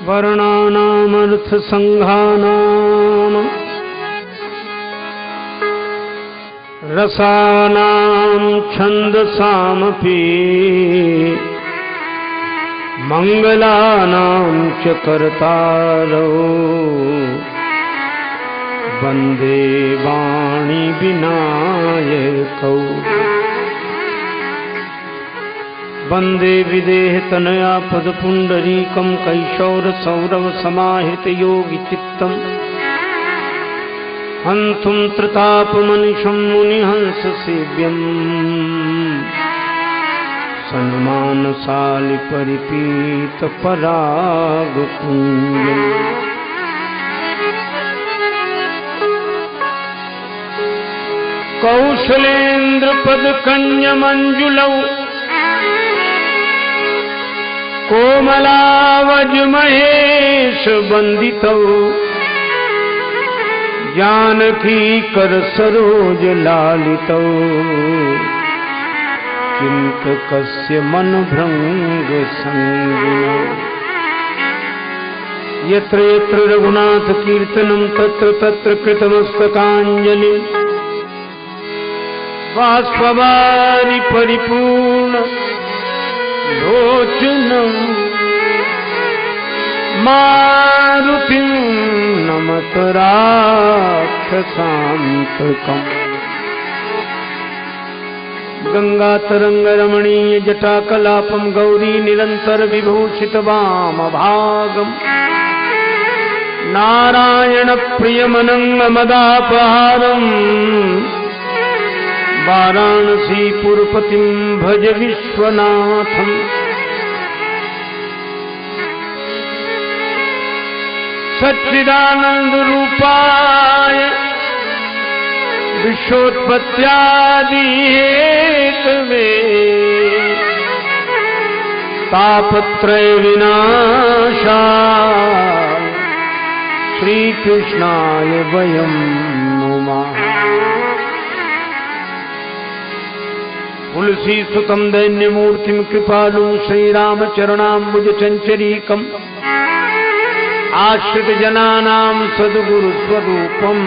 वर्णानामर्थसंघानाम रसानां छन्दसामपि मंगलानां च कर्तारौ वन्दे वाणी विनायकौ वन्दे विदेहतनया पदपुण्डरीकं कैशोरसौरभसमाहृतयोगिचित्तम् हन्तुं त्रितापमनिशं मुनिहंससेव्यम् सन्मानशालि परिपीतपरागपुञ्जम् कौशलेन्द्रपदकन्यमञ्जुलौ कोमलावजमहेशवन्दितौ जानकीकरसरोजलालितौ चिन्तकस्य मनभृङ्गसंगिनौ यत्र यत्र रघुनाथकीर्तनं तत्र तत्र कृतमस्तकाञ्जलिं बाष्पवारि परिपूर्ण लोचनम् मारुतिं नमत राक्षसान्तकम् गंगातरंगरमणीय जटाकलापं गौरी निरंतर विभूषित वामभागम् नारायण प्रियमनंगमदापहारम् वाराणसीपुरपतिं भज विश्वनाथम् सच्चिदानंद रूपाय विश्वोत्पत्त्यादि हेतवे तापत्रय विनाशाय श्रीकृष्णाय वयं नुमः। तुलसी सुतं दैन्यमूर्तिं कृपालुं श्रीरामचरणाम्बुज चञ्चरीकम् आश्रित जनानां सद्गुरु स्वरूपम्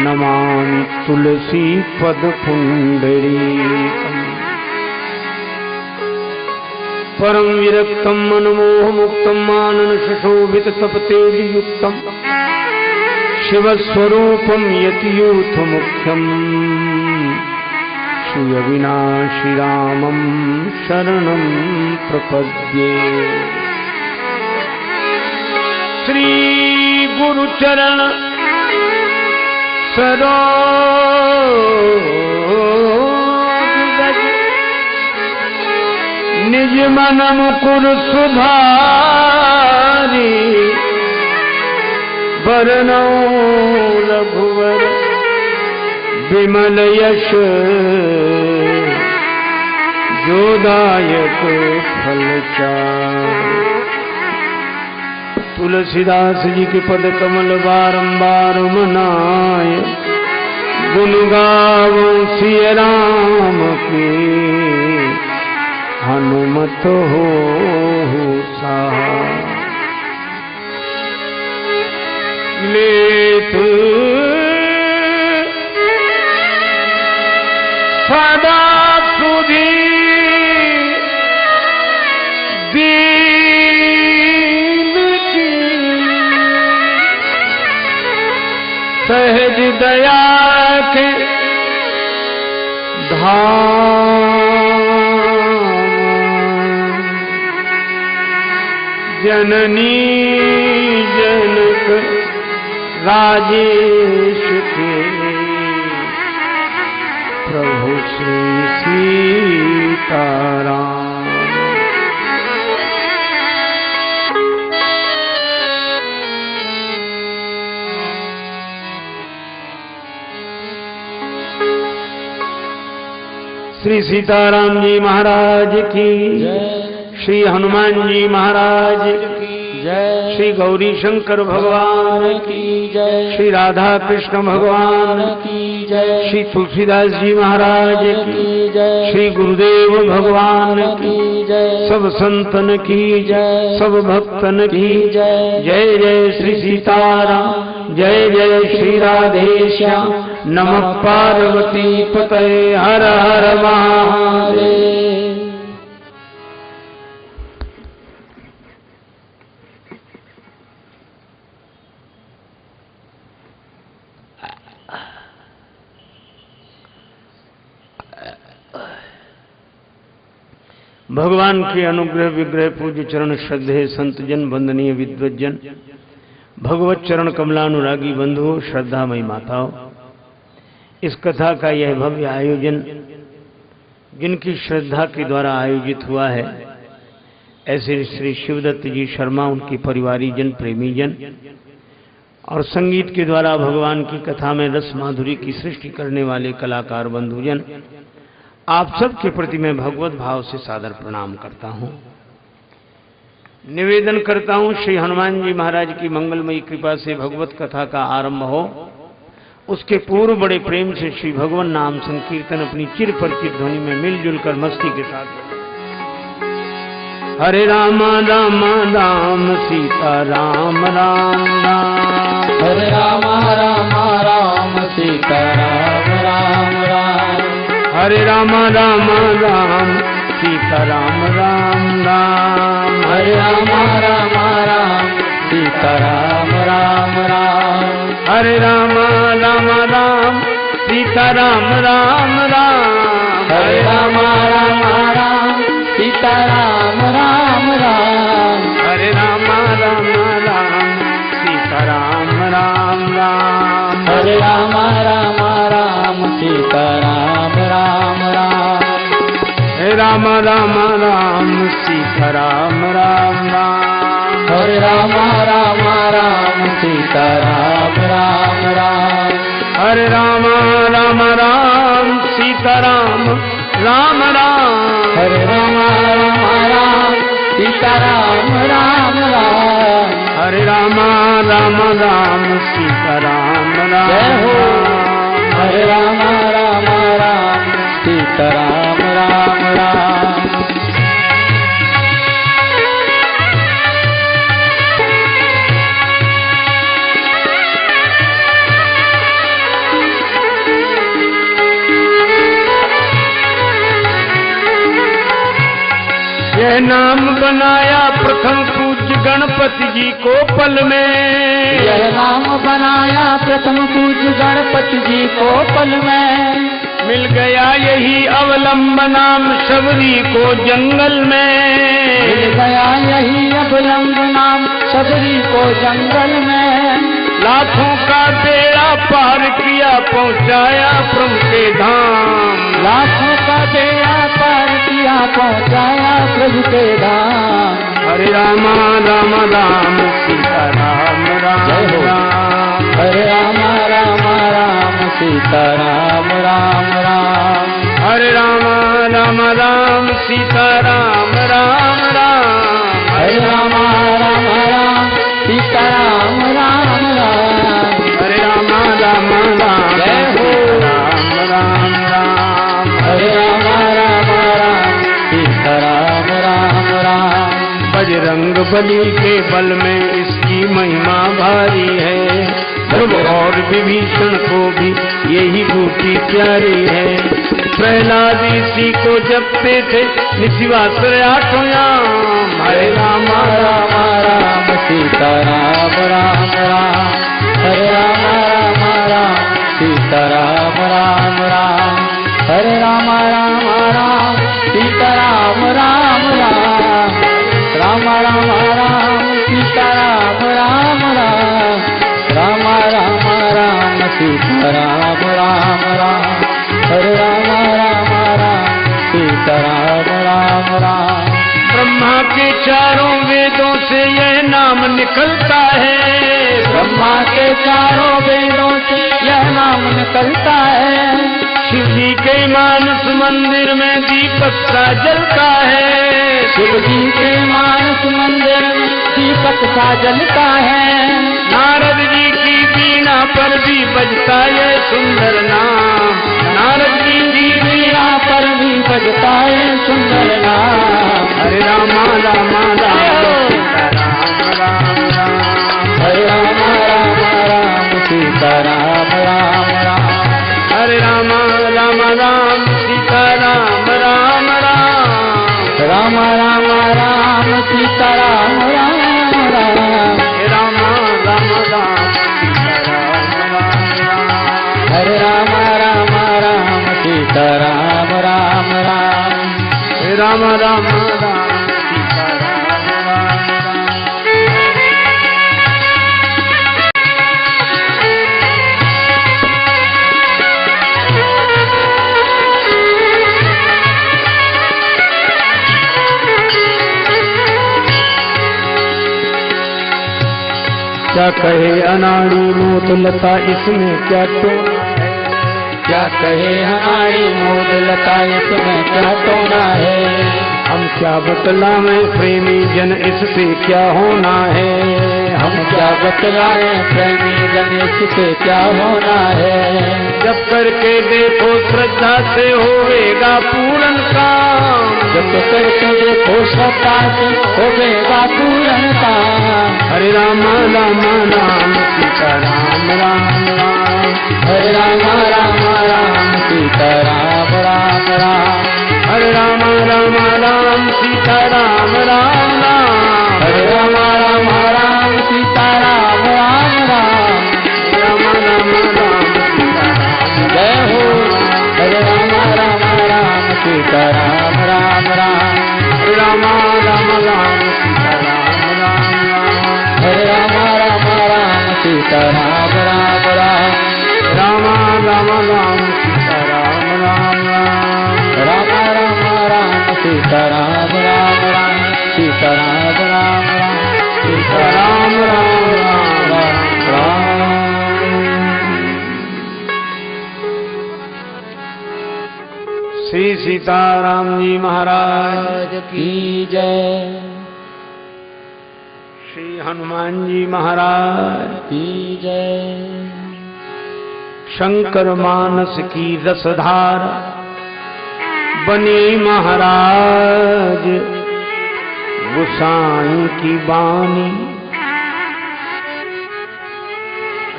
नमामि तुलसी पद पुंडरीकम्। परम विरक्तं मनमोह मुक्तं मानन शोभित तपतेजयुक्तं शिवस्वरूपं यतियूथ मुख्यम् श्री अविनाशी रामं शरणं प्रपद्ये। श्री गुरुचरण सरोज निज मन मुकुर सुधारी वरनौ रघुवर विमल यश जोदायक फलचारि। तुलसीदास जी के पद कमल बारंबार मनाय गुण गावों सिय राम के हनुमत हो सहाय। लेत सदा सुधी सहज दया के धाम जननी जनक राजेश के प्रभु श्री सीताराम। श्री सीताराम जी महाराज की, श्री हनुमान जी महाराज की, जय। श्री गौरी शंकर भगवान की जय। श्री राधा कृष्ण भगवान की जय। श्री तुलसीदास जी महाराज की जय। श्री गुरुदेव भगवान की जय। सब संतन की जय। सब भक्तन की जय। जय जय श्री सीताराम जय जय श्री राधेश्याम नमः पार्वती पतये हर हर महादेव। भगवान के अनुग्रह विग्रह पूज्य चरण श्रद्धेय संतजन वंदनीय विद्वज्जन भगवत चरण कमलानुरागी बंधुओं श्रद्धामयी माताओं, इस कथा का यह भव्य आयोजन जिनकी श्रद्धा के द्वारा आयोजित हुआ है, ऐसे श्री शिवदत्त जी शर्मा, उनके परिवारीजन प्रेमीजन और संगीत के द्वारा भगवान की कथा में रस माधुरी की सृष्टि करने वाले कलाकार बंधुजन, आप सब के प्रति मैं भगवत भाव से सादर प्रणाम करता हूं। निवेदन करता हूं श्री हनुमान जी महाराज की मंगलमयी कृपा से भगवत कथा का आरंभ हो, उसके पूर्व बड़े प्रेम से श्री भगवान नाम संकीर्तन अपनी चिर परिचित ध्वनि में मिलजुल कर मस्ती के साथ। हरे राम राम राम सीता राम राम राम। हरे राम राम राम सीता राम राम राम। हरे राम राम राम सीता राम राम राम। हरे राम राम राम सीता राम राम राम। हरे राम राम राम सीता राम राम राम। हरे राम राम राम सीता राम राम राम। हरे राम राम राम सीता राम राम राम। हरे राम राम राम सीता राम राम राम। हे राम राम राम सीता राम राम राम। हरे राम राम राम सीता राम राम राम। हरे राम राम राम सीता राम राम राम। हरे राम राम राम सीता राम राम राम। हरे राम राम राम सीता राम राम। जय हो। हरे राम राम राम सीता राम राम राम। यह नाम बनाया प्रथम पूज्य गणपति जी को पल में। यह नाम बनाया प्रथम पूज्य गणपति जी को पल में। मिल गया यही अवलंब नाम शबरी को जंगल में। मिल गया यही अवलंब नाम शबरी को जंगल में। लाखों का बेड़ा पार किया पहुंचाया प्रभु के धाम। लाखों का बेड़ा पार किया पहुंचाया प्रभु के धाम। हरे राम राम राम सीता राम राम राम। हरे राम राम राम सीता राम राम राम। हरे राम राम राम सीता राम राम राम। हरे राम राम राम सीता राम राम राम। हरे राम राम राम जय हो। राम राम राम। हरे राम राम राम सीता राम राम राम। बजरंग बली के बल में इसकी महिमा भारी है। ध्रुव और विभीषण को भी यही बूटी प्यारी है। प्रहलाद इसी को जपते थे निशिवासुर आठों याम। हरे राम राम राम सीता राम राम राम। हरे राम राम राम सीता राम राम राम। हरे राम राम राम सीता राम राम राम। राम राम राम सीता राम राम राम। राम राम राम सीता राम राम राम। हरे राम राम राम सीता राम राम राम। ब्रह्मा के चारों वेदों से यह नाम निकलता है। ब्रह्मा के चारों वेदों से यह नाम निकलता है। शिव जी के मानस मंदिर में दीपक सा जलता है। शिव जी के मानस मंदिर में दीपक दीपक सा जलता है। नारद जी की वीणा पर भी बजता ये सुंदर नाम, नारद जी की वीणा पर भी बजता है सुंदर नाम। हरे रामा रामा राम सीता राम राम राम, हरे रामा रामा राम सीता राम राम राम, हरे रामा रामा राम सीता राम राम राम, राम राम राम सीता राम राम राम, हे रामा रामा राम सीता राम राम राम, हरे राम राम राम सीता राम राम राम, हे रामा रामा राम सीता राम राम राम। क्या कहे अनाड़ी मोत लता इसमें क्या टोना है, क्या कहे हमारी मोद लता इसमें क्या टोना है। हम क्या बतलाएं प्रेमी जन इससे क्या होना है, हम क्या बतलाएं प्रेमी गणेश से क्या होना है। जब करके देखो श्रद्धा से होवेगा पूर्ण काम, जब करके देखो श्रद्धा से होवेगा पूर्ण काम। हरे रामा रामा राम सीता राम राम राम, हरे रामा रामा राम सीता राम राम राम, हरे रामा रामा राम सीता राम राम राम, हरे रामा रामा राम सीता राम राम राम, रामा रामा राम सीता राम जय हो। हरे रामा रामा राम सीता राम राम राम, हरे रामा रामा राम सीता राम राम राम, हरे रामा रामा राम सीता राम राम राम, रामा रामा राम सीता राम राम राम, रामा रामा राम सीता राम राम राम, सीता राम राम राम, सीता राम राम राम राम राम। श्री सीताराम जी महाराज की जय, श्री हनुमान जी महाराज की जय। शंकर मानस की रसधार बने महाराज, गुसाई की बानी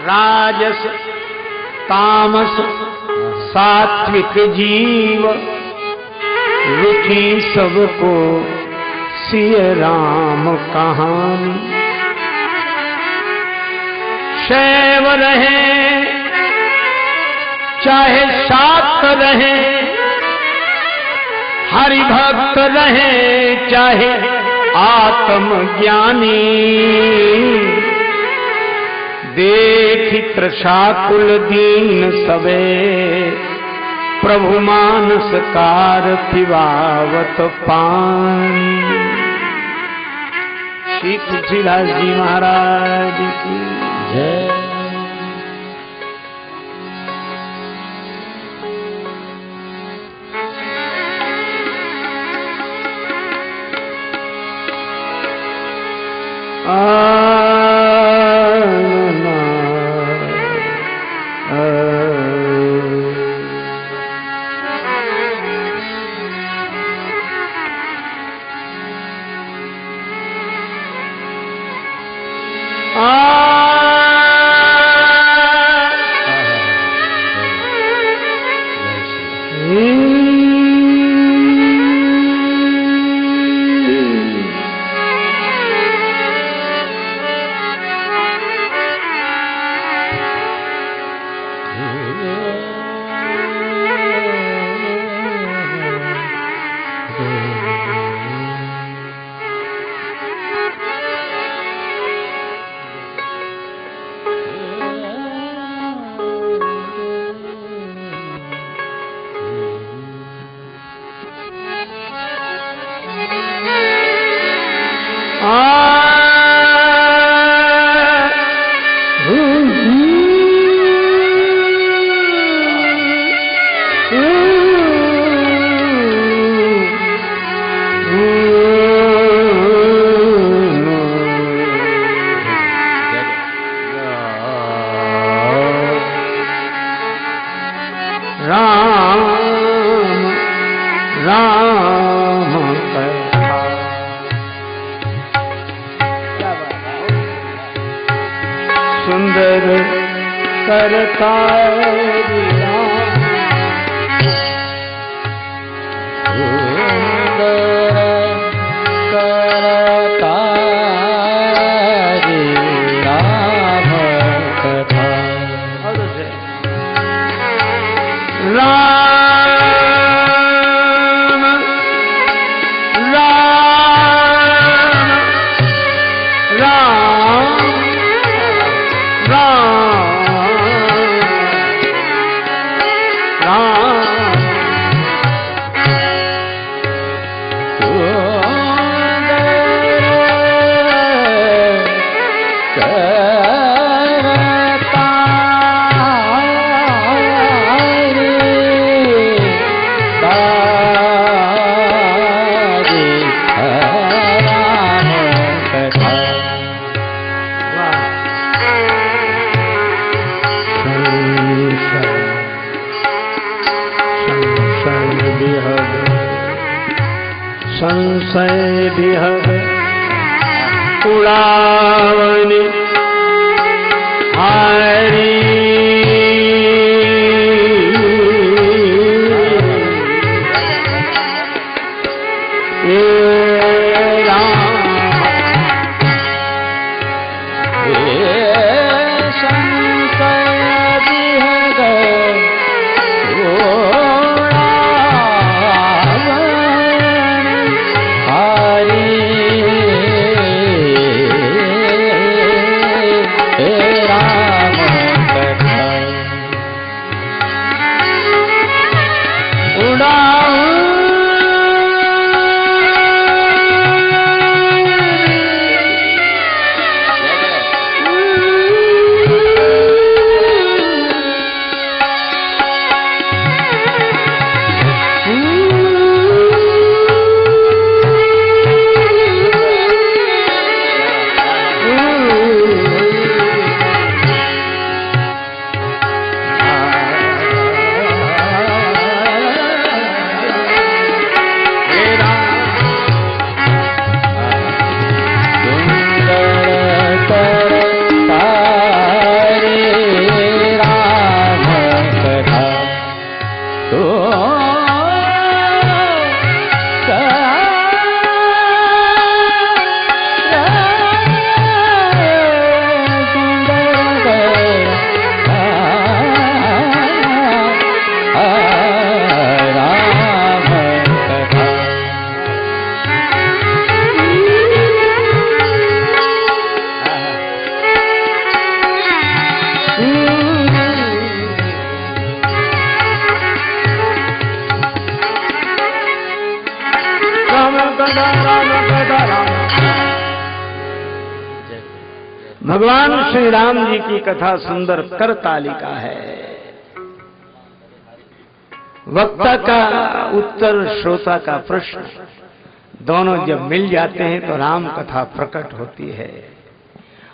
राजस तामस सात्विक जीव, रुचि सबको सिय राम कहानी। शैव रहे चाहे शाक्त रहे, हरि भक्त रहे चाहे आत्मज्ञानी, देखि त्रशाकुल दीन सबे, प्रभु मानस कार पिवावत पानी। श्री तुलसीदास जी महाराज की जय। सुंदर करतारी राम, सुंदर करतारी राम कथा। राम राम राम राम संशय विहग उड़ावन हरि भगवान श्री राम जी की कथा सुंदर कर तालिका है। वक्ता का उत्तर, श्रोता का प्रश्न, दोनों जब मिल जाते हैं तो राम कथा प्रकट होती है।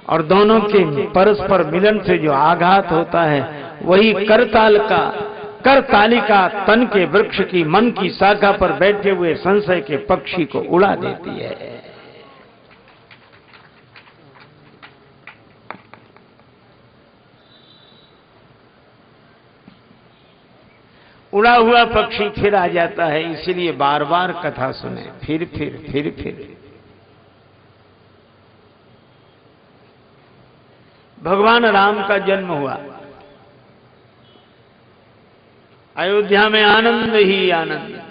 और दोनों के परस्पर मिलन से जो आघात होता है वही कर तालिका तन के वृक्ष की मन की शाखा पर बैठे हुए संशय के पक्षी को उड़ा देती है। उड़ा हुआ पक्षी फिर आ जाता है, इसीलिए बार बार कथा सुने, फिर। भगवान राम का जन्म हुआ, अयोध्या में आनंद ही आनंद।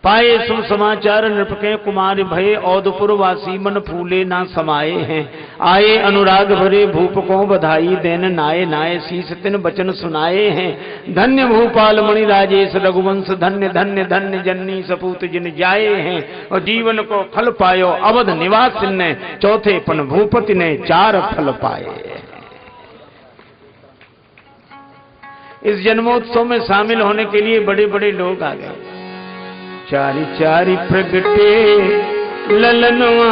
पाए सुन समाचार नृपके कुमार भये, औदपुर वासी मन फूले ना समाये हैं। आए अनुराग भरे भूप को बधाई देन, नाये नाये शीस तिन बचन सुनाए हैं। धन्य भूपाल मणि राजेश रघुवंश, धन्य धन्य धन्य जननी सपूत जिन जाए हैं। और जीवन को फल पायो अवध निवास ने, चौथे पन भूपति ने चार फल पाए। इस जन्मोत्सव में शामिल होने के लिए बड़े बड़े लोग आ गए। चारी चारी प्रगटे ललनवा,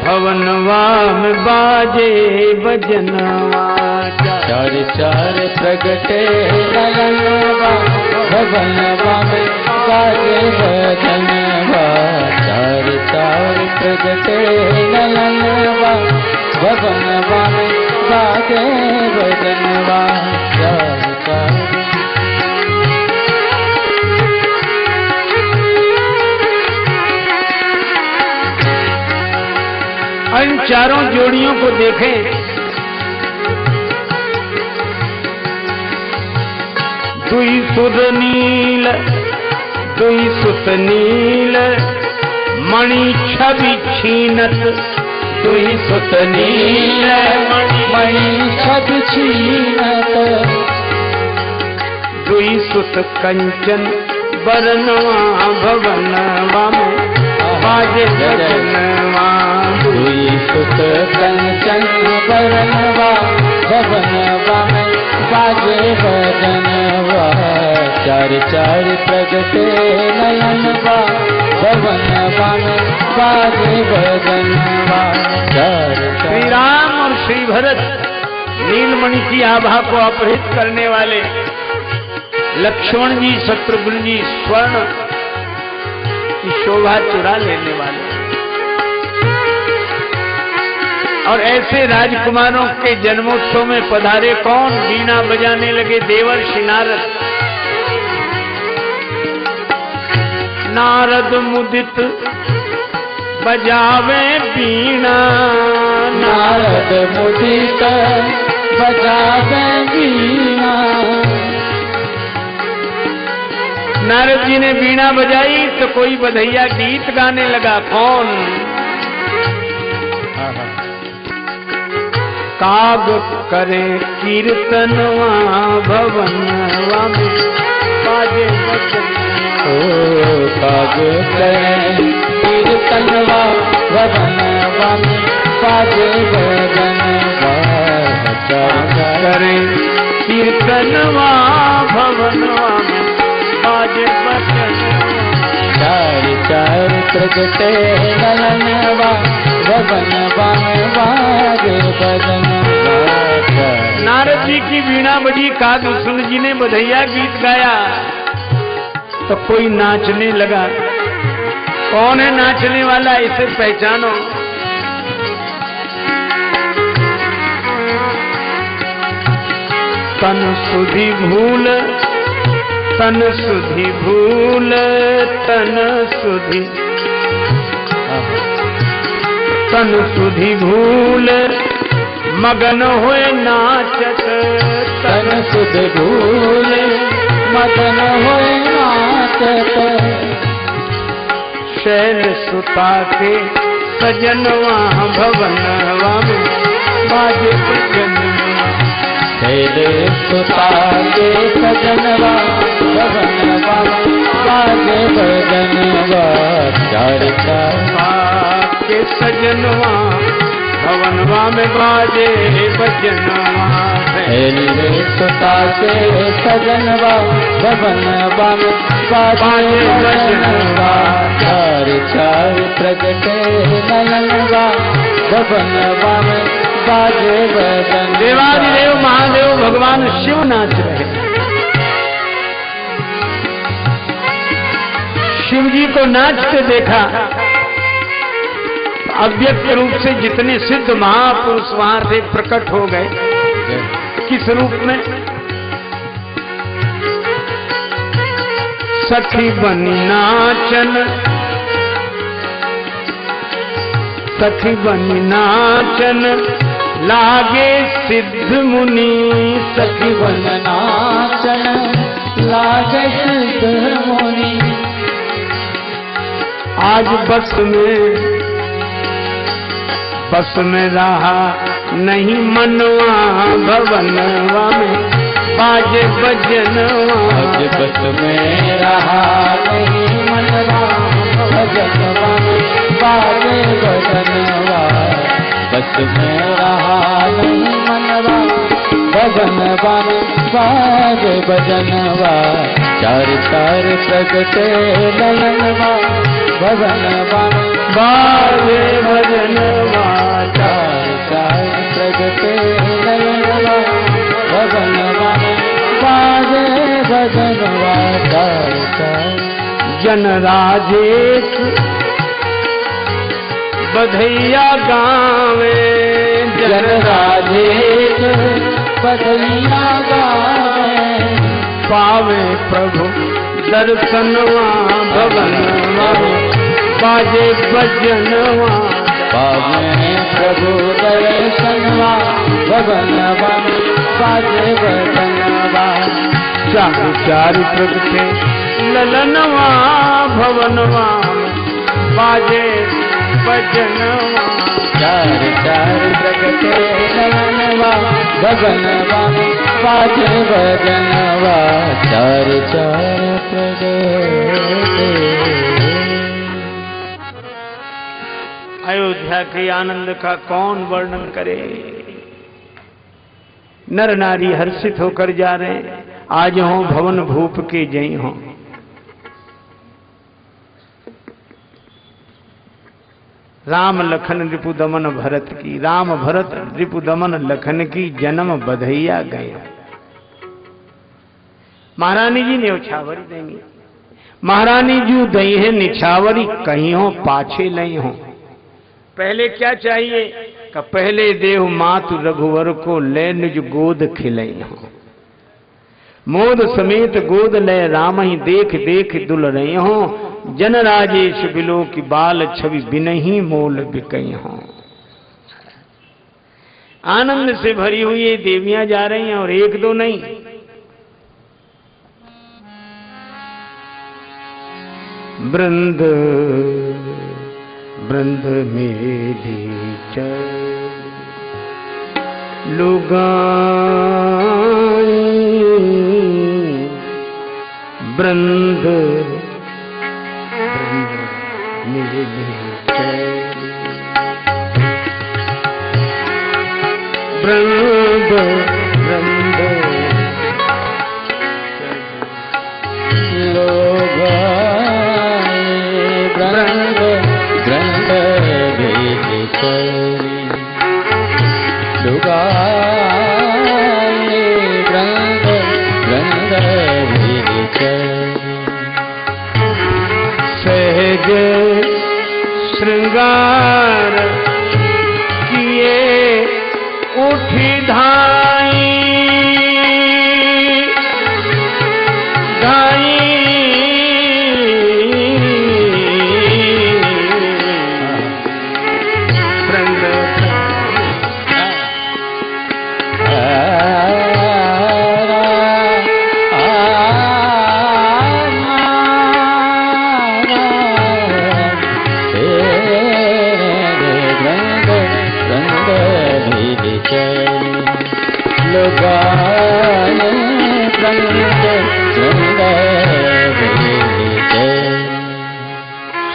भवनवा में बाजे बजनवा। चारी चार प्रगटे ललनवा, भवनवा में बाजे बजनवा। चारी चार प्रगटे ललनवा, इन चारों जोड़ियों को देखें, दुई सुध नील, दुई सुत नील, मणि छवि छीनत, दुई सुत नील, मणि छवि छीनत, दुई सुत कंचन बरनवा भवनवा में बाजे भजनवा, दुई सुत कंचन बरनवा भवनवा में बाजे भजनवा, चार चार प्रगटे नयनवा भवनवा में बाजे भजनवा, चार श्री राम और श्री भरत नीलमणि की आभा को अपहृत करने वाले, लक्ष्मण जी शत्रुघ्न जी स्वर्ण की शोभा चुरा लेने वाले, और ऐसे राजकुमारों के जन्मोत्सव में पधारे कौन? बीना बजाने लगे देवर्षि नारद। नारद मुदित बजावे बीणा, नारद मुदित बजावे बीणा, नारद जी ने बीणा बजाई तो कोई बधैया गीत गाने लगा। कौन? काग करे कीर्तनवा भवनवा में बाजे भजनवा, काग करे कीर्तनवा भवनवा में बाजे भजनवा, करे कीर्तनवा भवनवा में बाजे भजनवा, चार चार प्रगटे नयनवा भवनवा में बाजे भजनवा। नारद जी की बीणा बजी, कागभूषण जी ने बधैया गीत गाया तो कोई नाचने लगा। कौन है नाचने वाला? इसे पहचानो। तन सुधि भूल, तन सुधि भूल, तन सुधि, तन सुधि भूल, मगन हुए नाचत, तन सुध भूल, मगन हुए नाचत, शैल सुता के सजनवा भवनवा में बाजे भजनवा, शैल सुता के सजनवा भवनवा में बाजे भजनवा, चार चार के सजनवा भवनवा में बाजे भजनवा, शैल सुता के सजनवा भवनवा में बाजे भजनवा, चार चार प्रगटे नयनवा भवनवा में बाजे भजनवा। देवादिदेव महादेव भगवान शिव नाच रहे। शिव जी को नाचते देखा। अव्यक्त रूप से जितने सिद्ध महापुरुष वहां से प्रकट हो गए। किस रूप में? सखी बनी नाचन, सखी बनी नाचन लागे सिद्ध मुनि, सखी बन नाचन लागे सिद्ध मुनि, आज बस में रहा नहीं मनवा भवनवा में बाजे भजनवा, आज बस में रहा नहीं मनवा भजनवा में बाजे भजनवा, बस में रहा नहीं मनवा भजनवा में बाजे भजनवा, चार चार प्रगटे नयनवा भजनवा में बाजे भजनवा, चार चार प्रगटे नयनवा भजनवा में बाजे भजनवा, चार चार जन राजेश बधैया गावे, जन राजेश बधैया गावे, पावे प्रभु दर्शनवा भवनवा में बाजे भजनवा, पावे प्रभु दर्शनवा भवनवा बाजे बदनवा चार चार प्रगटे ललनवा भवनवा बाजे बजनवा चार चार प्रगटे ललनवा भवनवा बाजे बदनवा चार चार प्रगटे। अयोध्या के आनंद का कौन वर्णन करे। नर नारी हर्षित होकर जा रहे हैं। आज हो भवन भूप के जय हो। राम लखन रिपु दमन भरत की, राम भरत रिपु दमन लखन की, जन्म बधैया गया। महारानी जी न्यौछावरी देंगी। महारानी जी दई है निछावरी, कहीं हो पाछे नहीं हो। पहले क्या चाहिए कि पहले देव मातु रघुवर को ले निज गोद खिलई हो। मोद समेत गोद ले राम ही देख देख दुल रही हो। जन राजेश बिलो की बाल छवि बिनही मोल बिकई हो। आनंद से भरी हुई ये देवियां जा रही हैं और एक दो नहीं। वृंद वृंद मेरी लुगाई वृंद मेरी वृंद वृंद लोगाए वृंद वृंद मेरी लुगाए वृंद वृंद मेरी सहज श्रृंगार किए उठी धाई धाई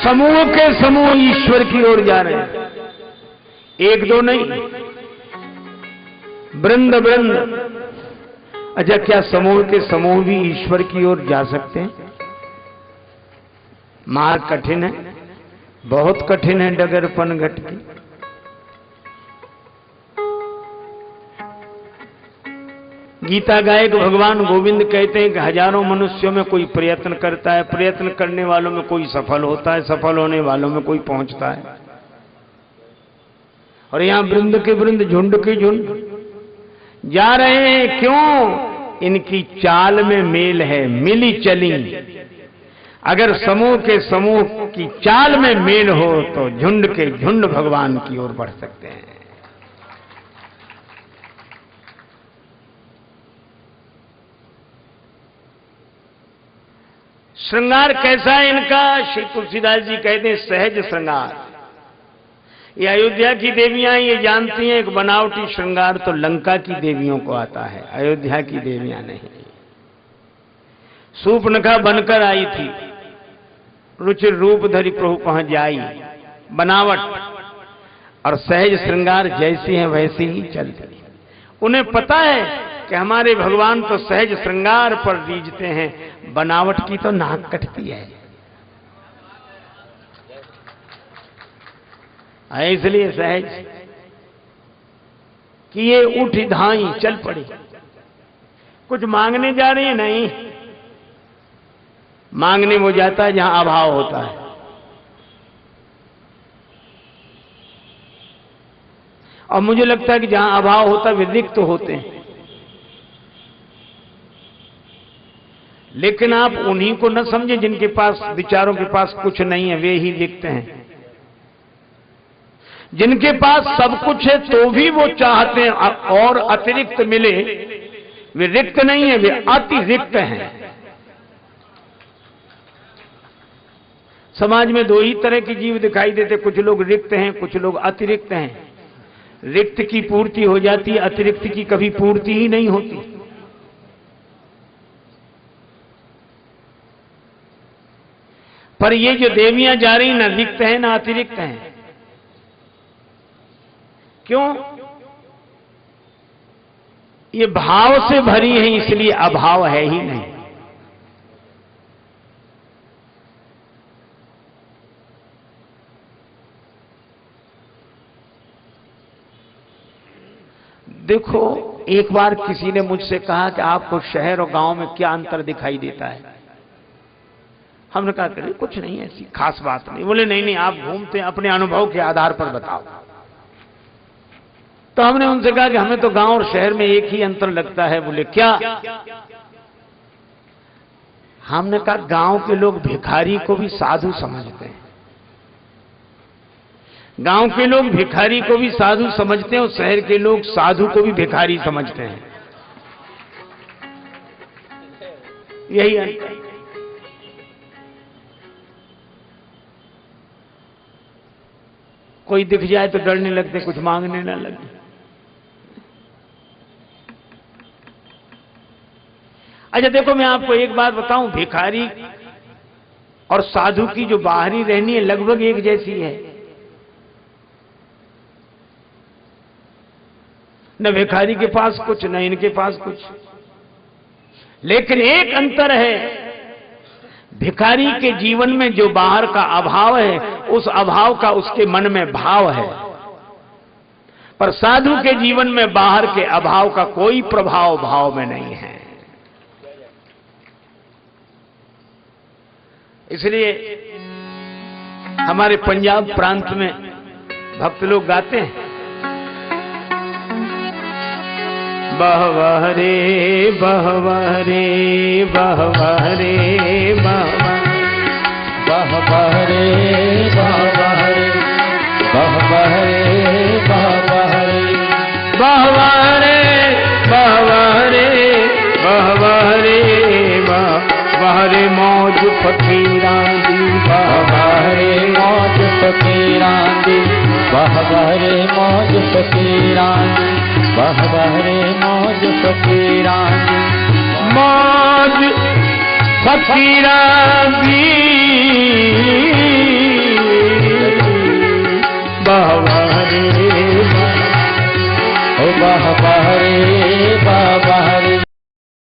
समूह के समूह ईश्वर की ओर जा रहे हैं। एक दो नहीं, वृंद वृंद। अच्छा, क्या समूह के समूह भी ईश्वर की ओर जा सकते हैं? मार्ग कठिन है, बहुत कठिन है डगर पनघट की। गीता गायक भगवान गोविंद कहते हैं कि हजारों मनुष्यों में कोई प्रयत्न करता है, प्रयत्न करने वालों में कोई सफल होता है, सफल होने वालों में कोई पहुंचता है। और यहां वृंद के वृंद, झुंड के झुंड जा रहे हैं। क्यों? इनकी चाल में मेल है, मिली चली। अगर समूह के समूह की चाल में मेल हो तो झुंड के झुंड भगवान की ओर बढ़ सकते हैं। श्रृंगार कैसा है इनका? श्री तुलसीदास जी कहते हैं सहज श्रृंगार। ये अयोध्या की देवियां ये जानती हैं कि बनावटी श्रृंगार तो लंका की देवियों को आता है, अयोध्या की देवियां नहीं। सूर्पनखा बनकर आई थी, रुचिर रूप धरि प्रभु पहुंच जाई। बनावट और सहज श्रृंगार जैसी है वैसी ही चलती। उन्हें पता है कि हमारे भगवान तो सहज श्रृंगार पर रीझते हैं, बनावट की तो नाक कटती है। इसलिए सहज कि ये उठी धाई चल पड़ी। कुछ मांगने जा रही है? नहीं, मांगने वो जाता है जहां अभाव होता है। और मुझे लगता है कि जहां अभाव होता है वे रिक्त होते हैं। लेकिन आप उन्हीं को न समझे जिनके पास, विचारों के पास कुछ नहीं है, वे ही लिखते हैं। जिनके पास सब कुछ है तो भी वो चाहते हैं और अतिरिक्त मिले, वे रिक्त नहीं है, वे अतिरिक्त हैं। समाज में दो ही तरह के जीव दिखाई देते, कुछ लोग रिक्त हैं, कुछ लोग अतिरिक्त हैं। रिक्त की पूर्ति हो जाती है, अतिरिक्त की कभी पूर्ति ही नहीं होती। पर ये जो देवियां जा रही ना रिक्त हैं ना अतिरिक्त हैं। क्यों? ये भाव से भरी है, इसलिए अभाव है ही नहीं। देखो, एक बार किसी ने मुझसे कहा कि आपको शहर और गांव में क्या अंतर दिखाई देता है? हमने कहा कि कुछ नहीं, ऐसी खास बात नहीं। बोले नहीं नहीं, आप घूमते हैं, अपने अनुभव के आधार पर बताओ। तो हमने उनसे कहा कि हमें तो गांव और शहर में एक ही अंतर लगता है। बोले क्या? हमने कहा गांव के लोग भिखारी को भी साधु समझते हैं, गांव के लोग भिखारी को भी साधु समझते हैं और शहर के लोग साधु को भी भिखारी समझते हैं। यही अंतर। कोई दिख जाए तो डरने लगते, कुछ मांगने ना लगे। अच्छा देखो, मैं आपको एक बात बताऊं, भिखारी और साधु की जो बाहरी रहनी है लगभग एक जैसी है। न भिखारी के पास कुछ, न इनके पास कुछ। लेकिन एक अंतर है, भिखारी के जीवन में जो बाहर का अभाव है, उस अभाव का उसके मन में भाव है। पर साधु के जीवन में बाहर के अभाव का कोई प्रभाव भाव में नहीं है। इसलिए हमारे पंजाब प्रांत में भक्त लोग गाते हैं, बहवह रे बहवह रे बहवह रे बहवह रे बहवह रे बहवह रे बहवह रे बहवह रे बहवह रे बहवह रे बहवह रे मौज फकीरां दी, बहवह रे मौज फकीरां दी, बहवह रे मौज फकीरां दी, बहवह रे मौज फकीरां दी, मौज फकीरां दी,